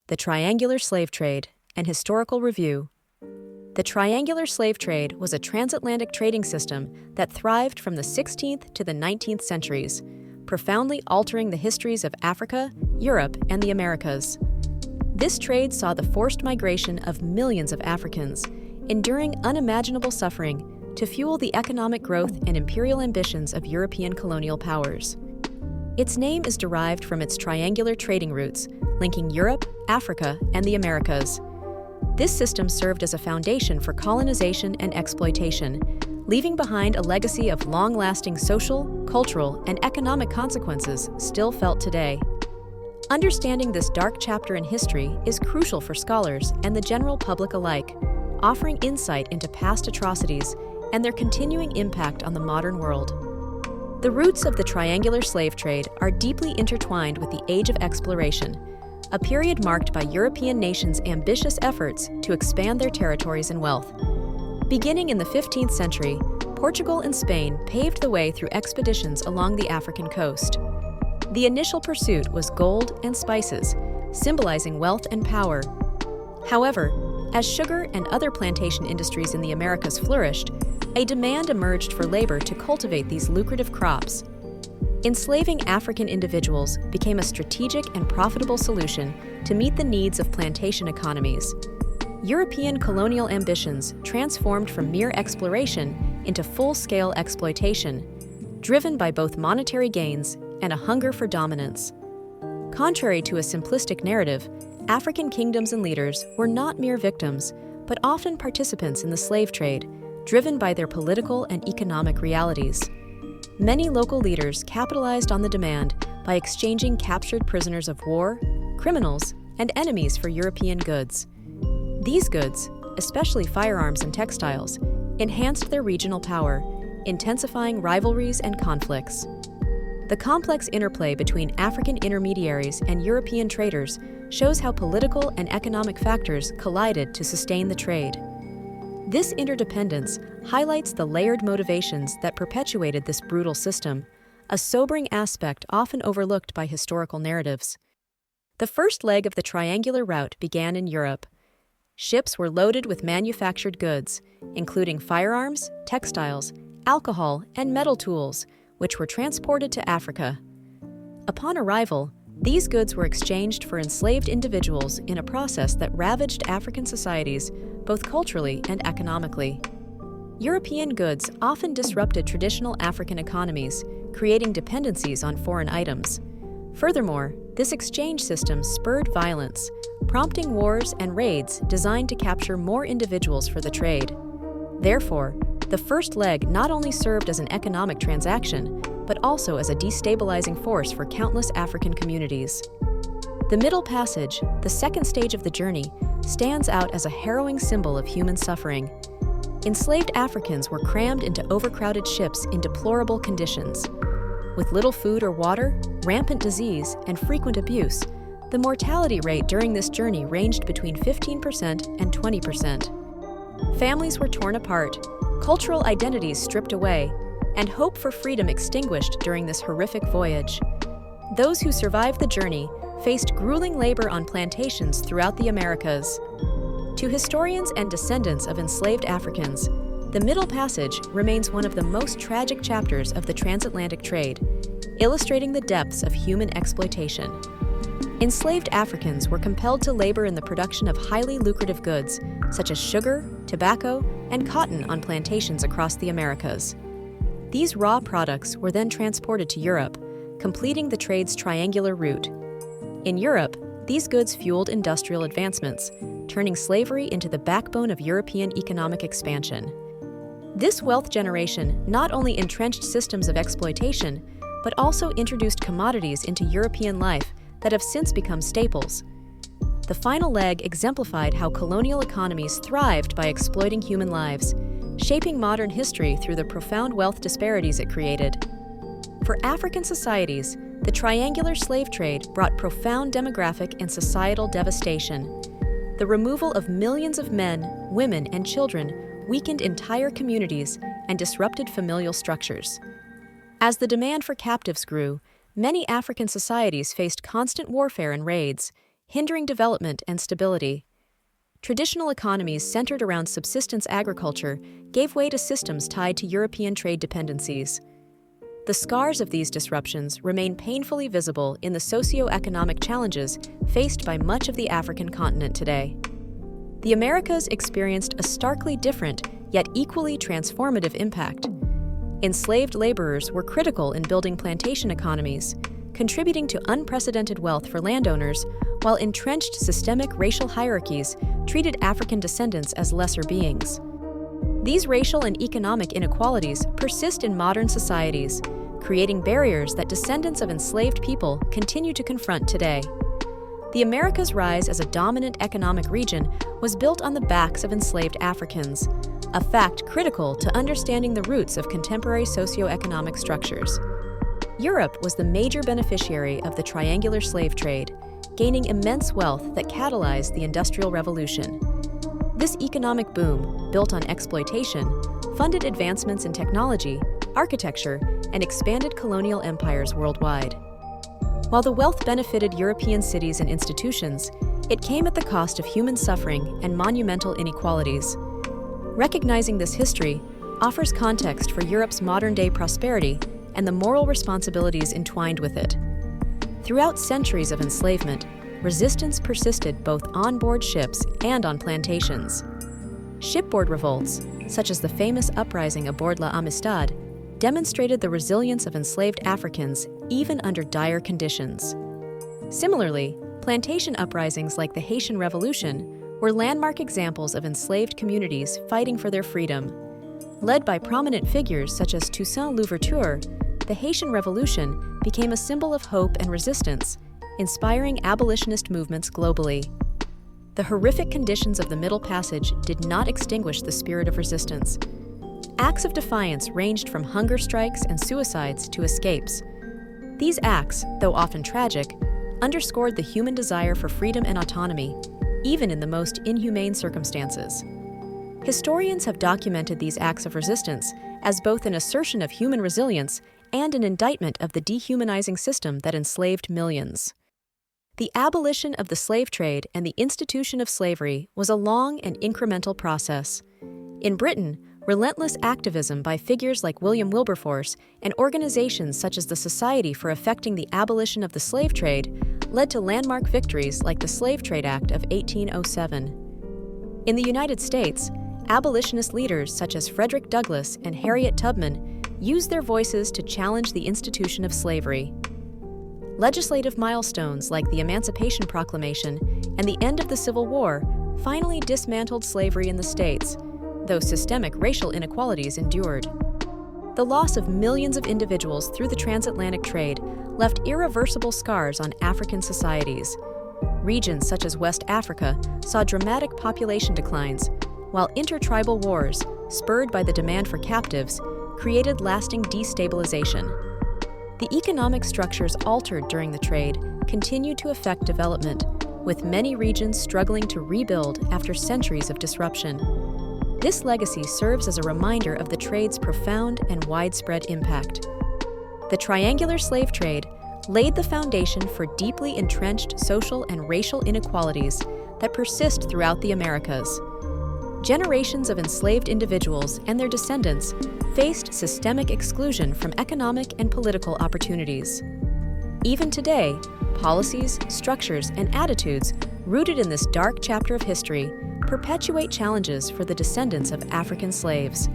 The Triangular Slave Trade, an Historical Review. The triangular slave trade was a transatlantic trading system that thrived from the 16th to the 19th centuries, profoundly altering the histories of Africa, Europe, and the Americas. This trade saw the forced migration of millions of Africans, enduring unimaginable suffering to fuel the economic growth and imperial ambitions of European colonial powers. Its name is derived from its triangular trading routes, linking Europe, Africa, and the Americas. This system served as a foundation for colonization and exploitation, leaving behind a legacy of long-lasting social, cultural, and economic consequences still felt today. Understanding this dark chapter in history is crucial for scholars and the general public alike, offering insight into past atrocities and their continuing impact on the modern world. The roots of the triangular slave trade are deeply intertwined with the Age of Exploration, a period marked by European nations' ambitious efforts to expand their territories and wealth. Beginning in the 15th century, Portugal and Spain paved the way through expeditions along the African coast. The initial pursuit was gold and spices, symbolizing wealth and power. However, as sugar and other plantation industries in the Americas flourished, a demand emerged for labor to cultivate these lucrative crops. Enslaving African individuals became a strategic and profitable solution to meet the needs of plantation economies. European colonial ambitions transformed from mere exploration into full-scale exploitation, driven by both monetary gains and a hunger for dominance. Contrary to a simplistic narrative, African kingdoms and leaders were not mere victims, but often participants in the slave trade, driven by their political and economic realities. Many local leaders capitalized on the demand by exchanging captured prisoners of war, criminals, and enemies for European goods. These goods, especially firearms and textiles, enhanced their regional power, intensifying rivalries and conflicts. The complex interplay between African intermediaries and European traders shows how political and economic factors collided to sustain the trade. This interdependence highlights the layered motivations that perpetuated this brutal system, a sobering aspect often overlooked by historical narratives. The first leg of the triangular route began in Europe. Ships were loaded with manufactured goods, including firearms, textiles, alcohol, and metal tools, which were transported to Africa. Upon arrival, these goods were exchanged for enslaved individuals in a process that ravaged African societies both culturally and economically. European goods often disrupted traditional African economies, creating dependencies on foreign items. Furthermore, this exchange system spurred violence, prompting wars and raids designed to capture more individuals for the trade. Therefore, the first leg not only served as an economic transaction, but also as a destabilizing force for countless African communities. The Middle Passage, the second stage of the journey, stands out as a harrowing symbol of human suffering. Enslaved Africans were crammed into overcrowded ships in deplorable conditions. With little food or water, rampant disease, and frequent abuse, the mortality rate during this journey ranged between 15% and 20%. Families were torn apart, cultural identities stripped away, and hope for freedom extinguished during this horrific voyage. Those who survived the journey faced grueling labor on plantations throughout the Americas. To historians and descendants of enslaved Africans, the Middle Passage remains one of the most tragic chapters of the transatlantic trade, illustrating the depths of human exploitation. Enslaved Africans were compelled to labor in the production of highly lucrative goods, such as sugar, tobacco, and cotton on plantations across the Americas. These raw products were then transported to Europe, completing the trade's triangular route. In Europe, these goods fueled industrial advancements, turning slavery into the backbone of European economic expansion. This wealth generation not only entrenched systems of exploitation, but also introduced commodities into European life that have since become staples. The final leg exemplified how colonial economies thrived by exploiting human lives, shaping modern history through the profound wealth disparities it created. For African societies, the triangular slave trade brought profound demographic and societal devastation. The removal of millions of men, women, and children weakened entire communities and disrupted familial structures. As the demand for captives grew, many African societies faced constant warfare and raids, hindering development and stability. Traditional economies centered around subsistence agriculture gave way to systems tied to European trade dependencies. The scars of these disruptions remain painfully visible in the socio-economic challenges faced by much of the African continent today. The Americas experienced a starkly different, yet equally transformative impact. Enslaved laborers were critical in building plantation economies, contributing to unprecedented wealth for landowners, while entrenched systemic racial hierarchies treated African descendants as lesser beings. These racial and economic inequalities persist in modern societies, creating barriers that descendants of enslaved people continue to confront today. The Americas' rise as a dominant economic region was built on the backs of enslaved Africans, a fact critical to understanding the roots of contemporary socio-economic structures. Europe was the major beneficiary of the triangular slave trade, gaining immense wealth that catalyzed the Industrial Revolution. This economic boom, built on exploitation, funded advancements in technology, architecture, and expanded colonial empires worldwide. While the wealth benefited European cities and institutions, it came at the cost of human suffering and monumental inequalities. Recognizing this history offers context for Europe's modern-day prosperity and the moral responsibilities entwined with it. Throughout centuries of enslavement, resistance persisted both on board ships and on plantations. Shipboard revolts, such as the famous uprising aboard La Amistad, demonstrated the resilience of enslaved Africans even under dire conditions. Similarly, plantation uprisings like the Haitian Revolution were landmark examples of enslaved communities fighting for their freedom. Led by prominent figures such as Toussaint Louverture, the Haitian Revolution became a symbol of hope and resistance, inspiring abolitionist movements globally. The horrific conditions of the Middle Passage did not extinguish the spirit of resistance. Acts of defiance ranged from hunger strikes and suicides to escapes. These acts, though often tragic, underscored the human desire for freedom and autonomy, even in the most inhumane circumstances. Historians have documented these acts of resistance as both an assertion of human resilience and an indictment of the dehumanizing system that enslaved millions. The abolition of the slave trade and the institution of slavery was a long and incremental process. In Britain, relentless activism by figures like William Wilberforce and organizations such as the Society for Effecting the Abolition of the Slave Trade led to landmark victories like the Slave Trade Act of 1807. In the United States, abolitionist leaders such as Frederick Douglass and Harriet Tubman used their voices to challenge the institution of slavery. Legislative milestones like the Emancipation Proclamation and the end of the Civil War finally dismantled slavery in the states, though systemic racial inequalities endured. The loss of millions of individuals through the transatlantic trade left irreversible scars on African societies. Regions such as West Africa saw dramatic population declines, while intertribal wars, spurred by the demand for captives, created lasting destabilization. The economic structures altered during the trade continued to affect development, with many regions struggling to rebuild after centuries of disruption. This legacy serves as a reminder of the trade's profound and widespread impact. The triangular slave trade laid the foundation for deeply entrenched social and racial inequalities that persist throughout the Americas. Generations of enslaved individuals and their descendants faced systemic exclusion from economic and political opportunities. Even today, policies, structures, and attitudes rooted in this dark chapter of history perpetuate challenges for the descendants of African slaves.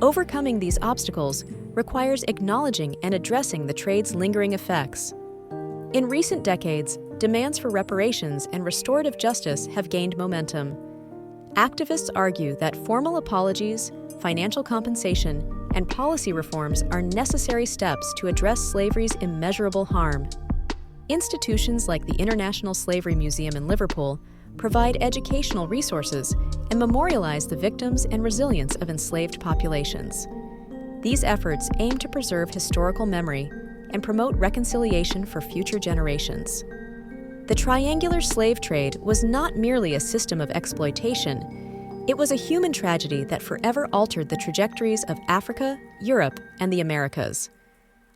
Overcoming these obstacles requires acknowledging and addressing the trade's lingering effects. In recent decades, demands for reparations and restorative justice have gained momentum. Activists argue that formal apologies, financial compensation, and policy reforms are necessary steps to address slavery's immeasurable harm. Institutions like the International Slavery Museum in Liverpool provide educational resources and memorialize the victims and resilience of enslaved populations. These efforts aim to preserve historical memory and promote reconciliation for future generations. The triangular slave trade was not merely a system of exploitation. It was a human tragedy that forever altered the trajectories of Africa, Europe, and the Americas.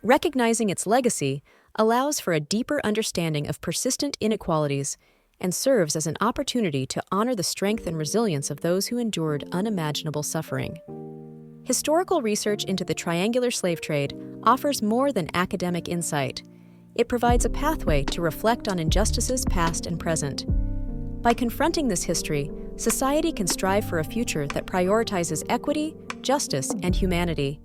Recognizing its legacy allows for a deeper understanding of persistent inequalities and serves as an opportunity to honor the strength and resilience of those who endured unimaginable suffering. Historical research into the triangular slave trade offers more than academic insight. It provides a pathway to reflect on injustices past and present. By confronting this history, society can strive for a future that prioritizes equity, justice, and humanity.